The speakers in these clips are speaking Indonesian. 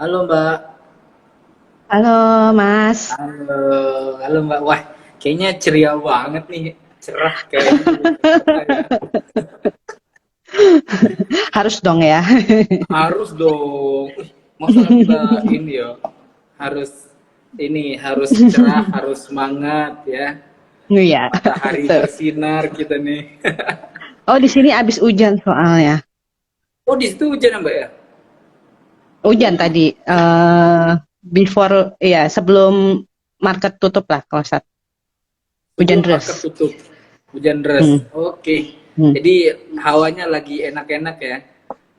Halo Mbak. Halo Mas, Halo, halo Mbak. Wah, kayaknya ceria banget nih. Cerah kayaknya lebih ke cerah ya. harus dong ya. Harus dong. Masa kita ini ya, harus harus cerah, harus semangat ya. Iya, Matahari betul. bersinar kita nih. Oh di sini abis hujan soalnya. Oh, di situ hujan ya, Mbak ya? Hujan tadi, before, ya sebelum market tutup lah kalau saat hujan Sebelum market deras. tutup. Hujan deras. Hmm, Oke. hmm. Jadi hawanya lagi enak-enak ya.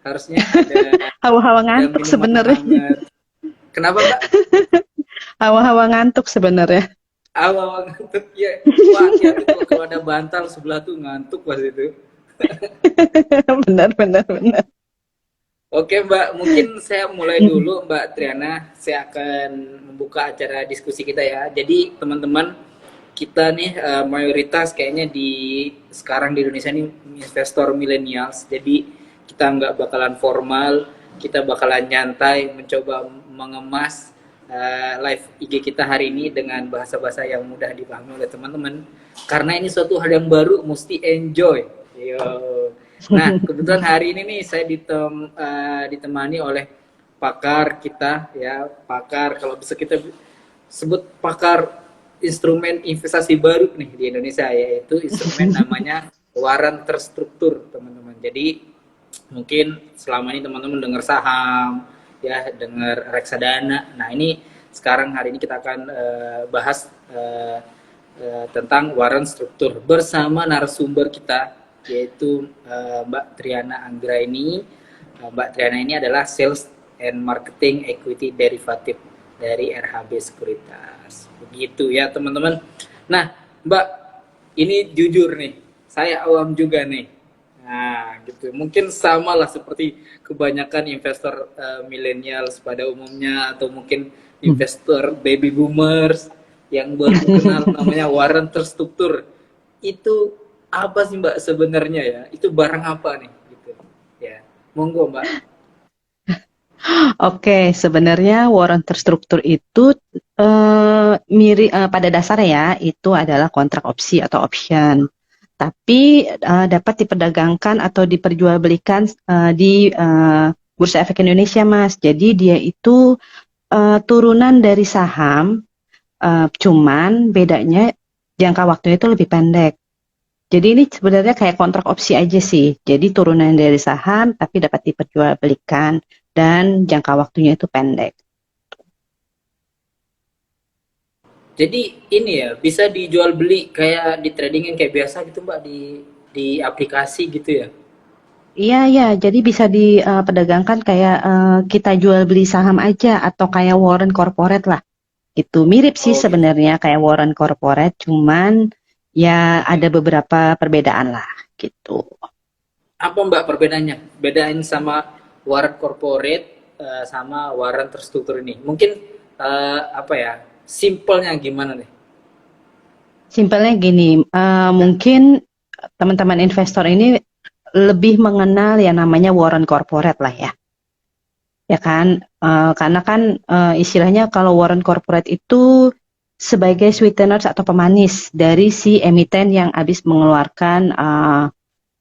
Harusnya Hawa-hawa ada ngantuk minuman sebenarnya. hangat. Kenapa, Mbak? Hawa-hawa ngantuk sebenarnya. Awal ngantuk ya. Wah, hati-hati kalau ada bantal sebelah tuh ngantuk pas itu. Benar, benar, benar. Oke Mbak, mungkin saya mulai dulu Mbak Triana. Saya akan membuka acara diskusi kita ya. Jadi teman-teman, kita nih mayoritas kayaknya sekarang di Indonesia ini investor millennials. Jadi kita nggak bakalan formal, kita bakalan nyantai, mencoba mengemas live IG kita hari ini dengan bahasa-bahasa yang mudah dipahami oleh teman-teman. Karena ini suatu hal yang baru, mesti enjoy. Yo. Nah, kebetulan hari ini nih saya ditemani oleh pakar kita ya, pakar kalau bisa kita sebut pakar instrumen investasi baru nih di Indonesia, yaitu instrumen namanya waran terstruktur, teman-teman. Jadi mungkin selama ini teman-teman dengar saham ya, dengar reksadana. Nah, ini sekarang hari ini kita akan bahas tentang waran struktur bersama narasumber kita, yaitu Mbak Triana Anggraini. Mbak Triana ini adalah Sales and Marketing Equity Derivative dari RHB Sekuritas. Begitu ya teman-teman. Nah Mbak, ini jujur nih, saya awam juga nih. Nah gitu, mungkin sama lah seperti kebanyakan investor millennials pada umumnya, atau mungkin investor baby boomers yang baru kenal namanya waran terstruktur. Itu apa sih Mbak sebenarnya ya? Itu barang apa nih? Gitu. Ya, monggo Mbak. Oke, sebenarnya warrant terstruktur itu mirip pada dasarnya ya, itu adalah kontrak opsi atau option. Tapi dapat diperdagangkan atau diperjualbelikan di Bursa Efek Indonesia, Mas. Jadi dia itu turunan dari saham, cuman bedanya jangka waktunya itu lebih pendek. Jadi ini sebenarnya kayak kontrak opsi aja sih. Jadi turunan dari saham tapi dapat diperjualbelikan dan jangka waktunya itu pendek. Jadi ini ya, bisa dijual beli kayak di tradingin kayak biasa gitu Mbak, di aplikasi gitu ya. Iya, iya. Jadi bisa diperdagangkan kayak kita jual beli saham aja atau kayak warrant corporate lah. Itu mirip sih Oh gitu. sebenarnya kayak warrant corporate, cuman ya ada Oke. beberapa perbedaan lah gitu. Apa Mbak perbedaannya? Bedain sama warrant corporate sama warrant terstruktur ini. Mungkin apa ya? Simpelnya gimana nih? Simpelnya gini, mungkin teman-teman investor ini lebih mengenal yang namanya warrant corporate lah ya. Ya kan, karena kan istilahnya kalau warrant corporate itu sebagai sweeteners atau pemanis dari si emiten yang habis mengeluarkan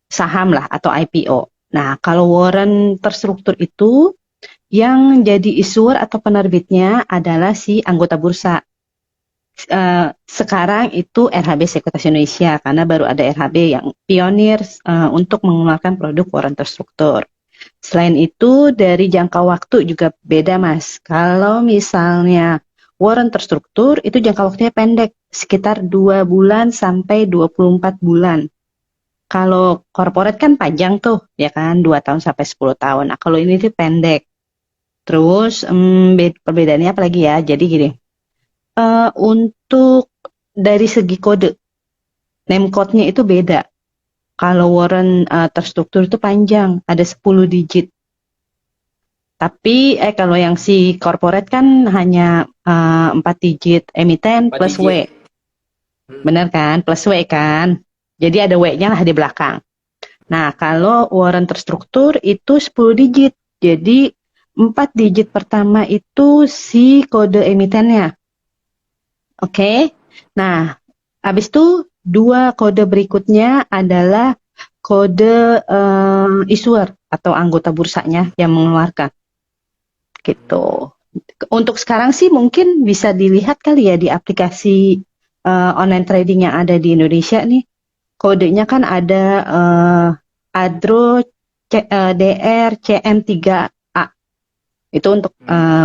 saham lah atau IPO. Nah, kalau warrant terstruktur itu yang jadi issuer atau penerbitnya adalah si anggota bursa. Sekarang itu RHB Sekuritas Indonesia karena baru ada RHB yang pionir untuk mengeluarkan produk warrant terstruktur. Selain itu, dari jangka waktu juga beda, Mas. Kalau misalnya warrant terstruktur, itu jangka waktunya pendek, sekitar 2 bulan sampai 24 bulan. Kalau corporate kan panjang tuh, ya kan, 2 tahun sampai 10 tahun. Nah, kalau ini tuh pendek. Terus, perbedaannya apa lagi ya? Jadi gini, untuk dari segi kode, name code-nya itu beda. Kalau warrant terstruktur itu panjang, ada 10 digit. Tapi kalau yang si corporate kan hanya 4 digit emiten 4 plus W, digit. benar kan? Plus W kan? Jadi ada W-nya lah di belakang. Nah, kalau warrant terstruktur itu 10 digit. Jadi 4 digit pertama itu si kode emitennya. Oke. Nah, habis itu 2 kode berikutnya adalah kode issuer atau anggota bursanya yang mengeluarkan. Gitu. Untuk sekarang sih mungkin bisa dilihat kali ya di aplikasi online trading yang ada di Indonesia nih. Kodenya kan ada ADRO DR CM3A. Itu untuk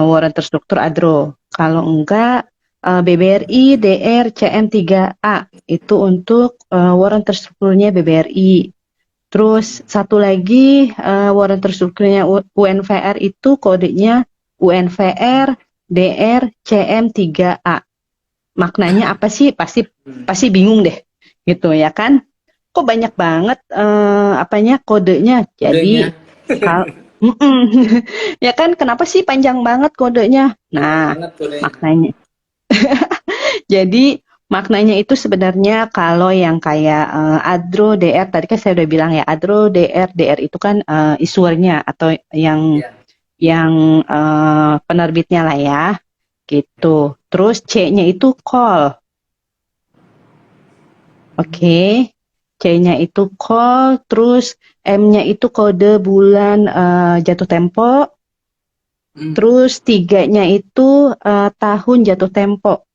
warrant terstruktur ADRO. Kalau enggak BBRI DR CM3A itu untuk warrant terstrukturnya BBRI. Terus satu lagi warrant terstrukturnya UNVR itu kodenya UNVR DR CM3A. Maknanya apa sih? Pasti bingung deh. Gitu ya kan? Kok banyak banget kodenya. Jadi Kodenya ya kan kenapa sih panjang banget kodenya? panjang Nah, banget kodenya. maknanya. Jadi maknanya itu sebenarnya kalau yang kayak ADRO DR tadi kan saya udah bilang ya ADRO DR itu kan issuernya atau yang Ya. penerbitnya lah ya gitu. Terus C-nya itu call. Oke. C-nya itu call, terus M-nya itu kode bulan jatuh tempo, terus 3-nya itu tahun jatuh tempo.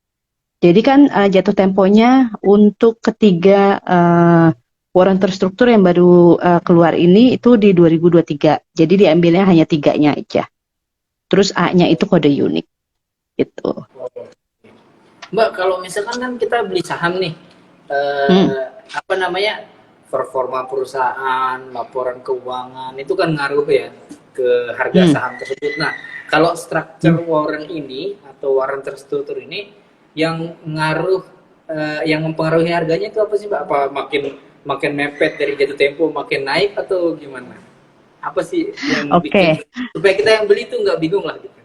Jadi kan jatuh temponya untuk ketiga warrant terstruktur yang baru keluar ini itu di 2023. Jadi diambilnya hanya 3-nya aja. Terus A-nya itu kode unik. Gitu. Mbak, kalau misalkan kan kita beli saham nih, Hmm, apa namanya, performa perusahaan, laporan keuangan, itu kan ngaruh ya ke harga hmm, saham tersebut. Nah, kalau structure hmm. warrant ini atau warrant terstruktur ini yang ngaruh, yang mempengaruhi harganya itu apa sih Mbak? Apa makin makin mepet dari jatuh tempo makin naik atau gimana? Apa sih yang bikin Oke. supaya kita yang beli itu nggak bingung lah gitu?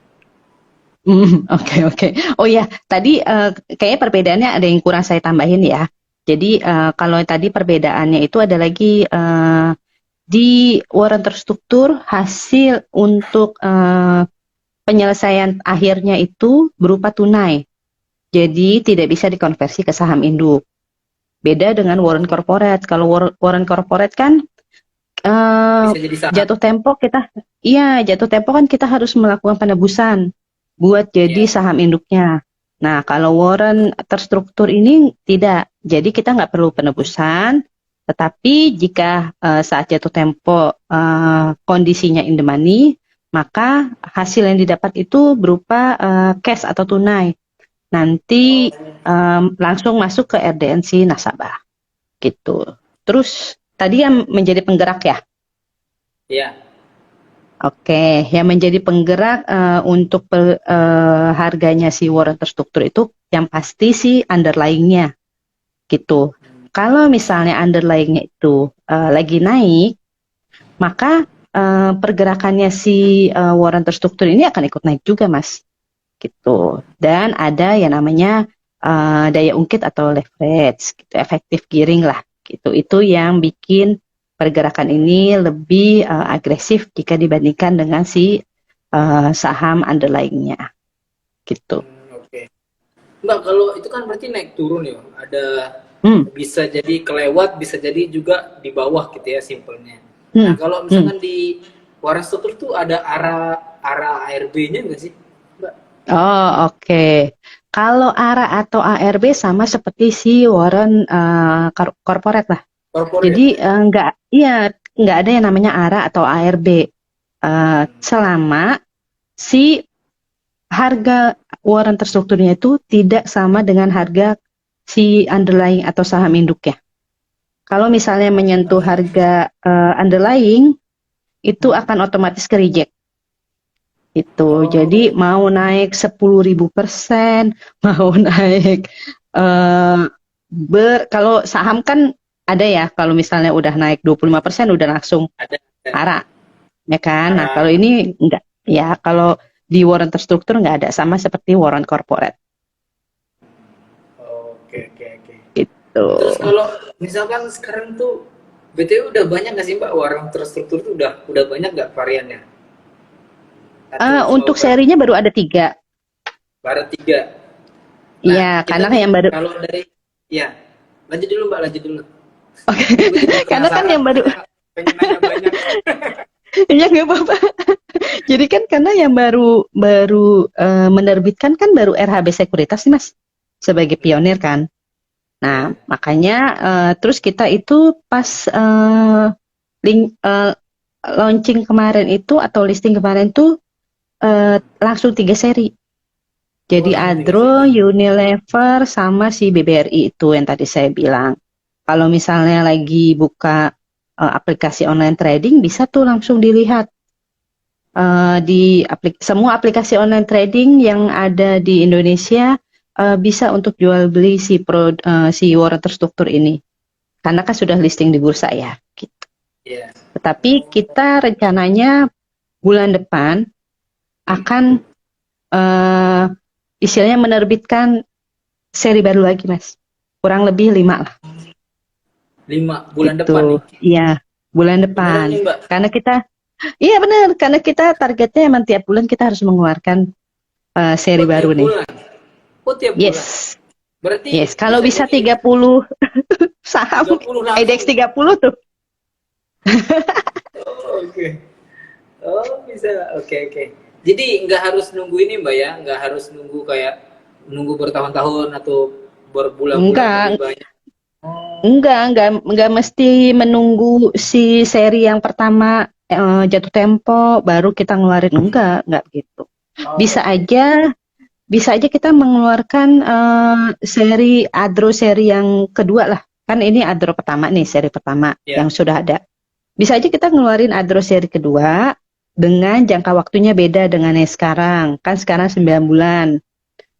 Oke. Oh ya, tadi kayaknya perbedaannya ada yang kurang saya tambahin ya. Jadi kalau tadi perbedaannya itu ada lagi di warrant terstruktur hasil untuk penyelesaian akhirnya itu berupa tunai. Jadi tidak bisa dikonversi ke saham induk. Beda dengan warrant corporate. Kalau warrant corporate kan eh, Bisa jadi saham. jatuh tempo kan kita harus melakukan penebusan buat jadi Ya. saham induknya. Nah, kalau warrant terstruktur ini tidak. Jadi kita nggak perlu penebusan, tetapi jika saat jatuh tempo kondisinya in the money, maka hasil yang didapat itu berupa cash atau tunai. Nanti langsung masuk ke RDNC nasabah gitu. Terus tadi yang menjadi penggerak ya. Ya. Oke, yang menjadi penggerak untuk harganya si warrant terstruktur itu yang pasti sih underlying-nya gitu. Kalau misalnya underlying-nya itu lagi naik, maka pergerakannya si warrant terstruktur ini akan ikut naik juga, Mas. Gitu. Dan ada yang namanya daya ungkit atau leverage, gitu, efektif gearing lah. Gitu. Itu yang bikin pergerakan ini lebih agresif jika dibandingkan dengan si saham underlying-nya. Gitu. Oke. Mbak, kalau itu kan berarti naik turun ya. Ada Hmm, bisa jadi kelewat, bisa jadi juga di bawah gitu ya simpelnya. Nah, hmm, kalau hmm. misalkan di waran struktur tuh ada arah arah ARB-nya nggak sih, Mbak? Oh, oke. Kalau ARA atau ARB sama seperti si Warren corporate lah. Corporate. Jadi nggak ada yang namanya ARA atau ARB. Selama si harga Warren terstrukturnya itu tidak sama dengan harga si underlying atau saham induknya. Kalau misalnya menyentuh harga underlying, itu akan otomatis ke reject. Itu jadi Oh, mau naik 10.000%, mau naik eh, kalau saham kan ada ya, kalau misalnya udah naik 25% udah langsung ada arah, ya kan? Nah, kalau arah. ini enggak, ya kalau di warrant terstruktur nggak ada, sama seperti warrant corporate Oke, oke, oke. gitu. Terus kalau misalkan sekarang tuh BTW udah banyak nggak sih Mbak waran terstruktur tuh udah banyak nggak variannya? Atau Untuk coba serinya baru ada 3. barat 3. Nah, Iya, kita karena nih yang baru, kalau dari ya, lanjut dulu Mbak, lanjut dulu. oke, Gue jadi karena kan penasaran, yang baru, makanya pengen nanya banyak. ya nggak apa-apa. Jadi kan karena yang baru baru menerbitkan kan baru RHB Sekuritas nih Mas, sebagai pionir kan. Ya, Nah, makanya terus kita itu pas link, launching kemarin itu atau listing kemarin tuh langsung 3 seri. oh Jadi langsung 3 seri. Adro, Unilever, sama si BBRI itu yang tadi saya bilang. Kalau misalnya lagi buka aplikasi online trading, bisa tuh langsung dilihat di semua aplikasi online trading yang ada di Indonesia bisa untuk jual beli si warren terstruktur ini. Karena kan sudah listing di bursa ya. Gitu. Ya. Tetapi kita rencananya bulan depan akan eh, istilahnya menerbitkan seri baru lagi, Mas. Kurang lebih 5 lah, 5 bulan depan nih. gitu. Iya, bulan Beneran depan. nih Mbak? Karena kita, iya benar, karena kita targetnya emang tiap bulan kita harus mengeluarkan seri Oh tiap baru nih. bulan. Oh tiap bulan. Yes, yes. Berarti Kalau bisa bisa dibilang 30 saham 30 IDX langsung. 30 tuh. Oh, oke. Oh bisa, oke oke. Jadi nggak harus nunggu ini Mbak ya, nggak harus nunggu kayak nunggu bertahun-tahun atau berbulan-bulan lebih Enggak, banyak. Oh, enggak mesti menunggu si seri yang pertama jatuh tempo baru kita ngeluarin, enggak gitu. oh Bisa oke. aja Bisa aja kita mengeluarkan seri Adro seri yang kedua lah. Kan ini Adro pertama nih, seri pertama Ya, yang sudah ada. Bisa aja kita ngeluarin Adro seri kedua dengan jangka waktunya beda dengan yang sekarang. Kan sekarang 9 bulan.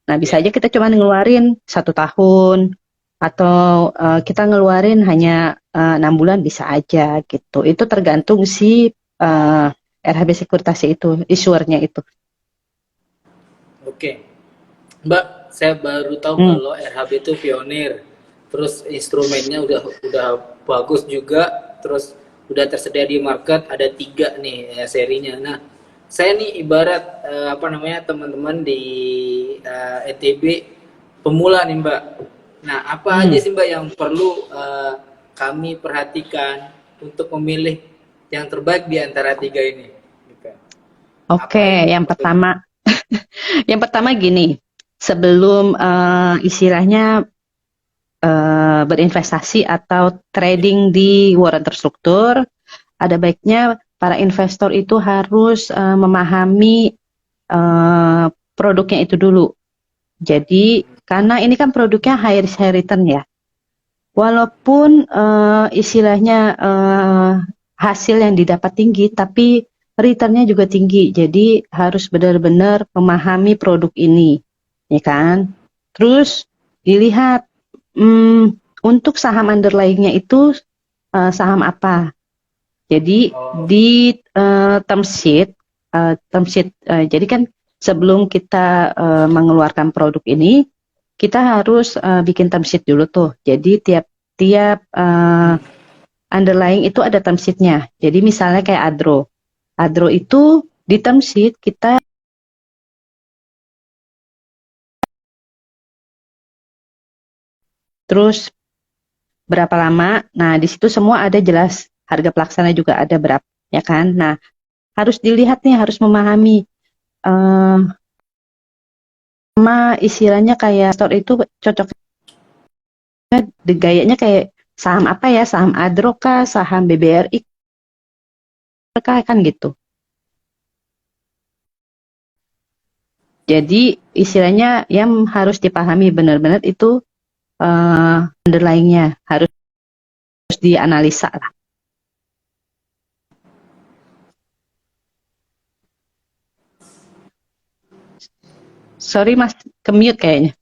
Nah, bisa ya. aja kita cuma ngeluarin 1 tahun atau kita ngeluarin hanya 6 bulan bisa aja gitu. Itu tergantung si RHB Sekuritas itu, issuernya itu. Oke. Mbak, saya baru tahu Hmm. kalau RHB itu pionir. Terus instrumennya udah bagus juga. Terus udah tersedia di market. Ada 3 nih ya, serinya. Nah, saya nih ibarat apa namanya teman-teman di ETB pemula nih Mbak. Nah, apa aja Hmm. sih Mbak yang perlu kami perhatikan untuk memilih yang terbaik di antara 3 ini? Gitu. Oke, Apa yang yang perlu? pertama gini, sebelum istilahnya berinvestasi atau trading di warren terstruktur, ada baiknya para investor itu harus memahami produknya itu dulu. Jadi, karena ini kan produknya high risk high return ya. Walaupun istilahnya hasil yang didapat tinggi, tapi returnnya juga tinggi. Jadi harus benar-benar memahami produk ini, ya kan? Terus dilihat untuk saham underlying-nya itu saham apa. Jadi Oh, di term sheet. Jadi kan sebelum kita mengeluarkan produk ini, kita harus bikin term sheet dulu tuh. Jadi tiap underlying itu ada term sheet-nya. Jadi misalnya kayak Adro. Adro itu di term sheet kita terus berapa lama. Nah, di situ semua ada jelas. Harga pelaksana juga ada berapa, ya kan? Nah, harus dilihat nih, harus memahami eh sama istilahnya kayak store itu cocoknya gayanya kayak saham apa ya? Saham Adro kah, saham BBRI kah, kan gitu. Jadi istilahnya yang harus dipahami benar-benar itu underlying-nya harus dianalisa lah. Sorry Mas, ke-mute kayaknya.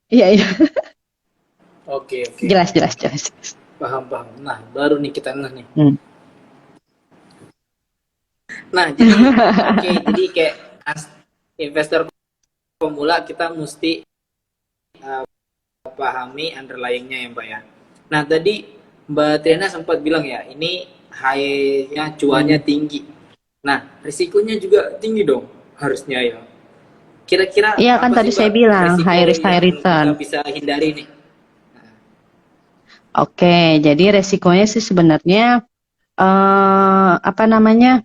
Iya, iya. oke oke. Jelas, jelas, jelas. Paham paham. Nah, baru nih kita ngeh nih. Hmm. Nah, jadi oke, jadi kayak investor pemula kita mesti pahami underlying-nya ya, Mbak ya. Nah, tadi Mbak Triana sempat bilang ya, ini high-nya cuannya tinggi. Nah, risikonya juga tinggi dong, harusnya ya. Kira-kira Iya kan apa tadi sih saya Mbak bilang high resiko risk high yang return. kita bisa hindari nih? Oke, jadi resikonya sih sebenarnya apa namanya?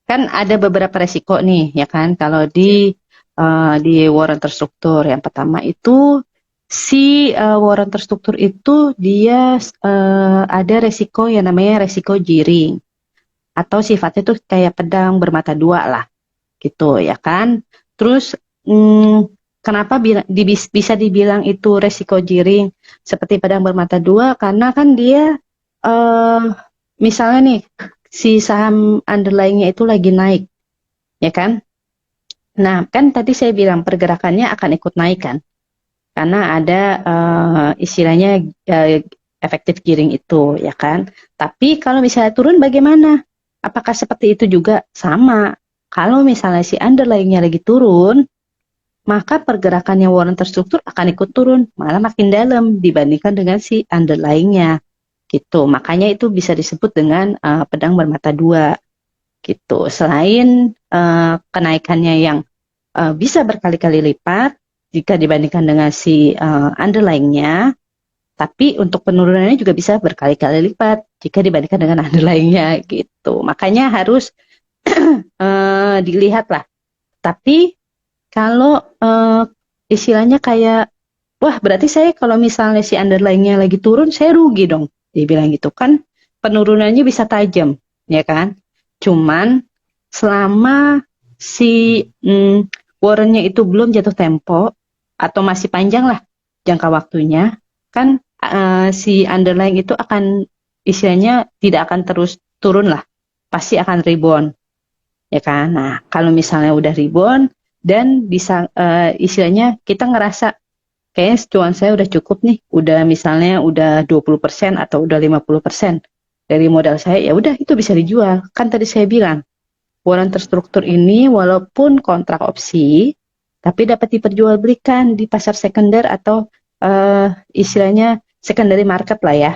Kan ada beberapa resiko nih, ya kan? Kalau Ya. di warren terstruktur, yang pertama itu si warren terstruktur itu dia ada resiko yang namanya resiko giring atau sifatnya tuh kayak pedang bermata dua lah, gitu ya kan? Terus kenapa bisa dibilang itu resiko giring seperti pedang bermata dua? Karena kan dia eh, misalnya nih si saham underlying-nya itu lagi naik, ya kan? Nah, kan tadi saya bilang pergerakannya akan ikut naik kan, karena ada istilahnya efektif gearing itu, ya kan? Tapi kalau misalnya turun bagaimana? Apakah seperti itu juga? Sama. Kalau misalnya si underlying-nya lagi turun, maka pergerakannya Warren terstruktur akan ikut turun, malah makin dalam dibandingkan dengan si underlying-nya. Gitu. Makanya itu bisa disebut dengan pedang bermata dua. Gitu. Selain kenaikannya yang bisa berkali-kali lipat jika dibandingkan dengan si underlying-nya, tapi untuk penurunannya juga bisa berkali-kali lipat jika dibandingkan dengan underlying-nya gitu. Makanya harus dilihat lah. Tapi kalau istilahnya kayak, wah berarti saya kalau misalnya si underlying-nya lagi turun, saya rugi dong. Dia bilang gitu kan, penurunannya bisa tajam, ya kan? Cuman selama si warrennya itu belum jatuh tempo atau masih panjang lah jangka waktunya, kan si underlying itu akan istilahnya tidak akan terus turun lah, pasti akan rebound, ya kan? Nah, kalau misalnya udah rebound dan bisa istilahnya kita ngerasa kayaknya cuan saya udah cukup nih, udah misalnya udah 20% atau udah 50% dari modal saya, ya udah itu bisa dijual. Kan tadi saya bilang, warrant terstruktur ini walaupun kontrak opsi, tapi dapat diperjualbelikan di pasar sekunder atau istilahnya secondary market lah ya.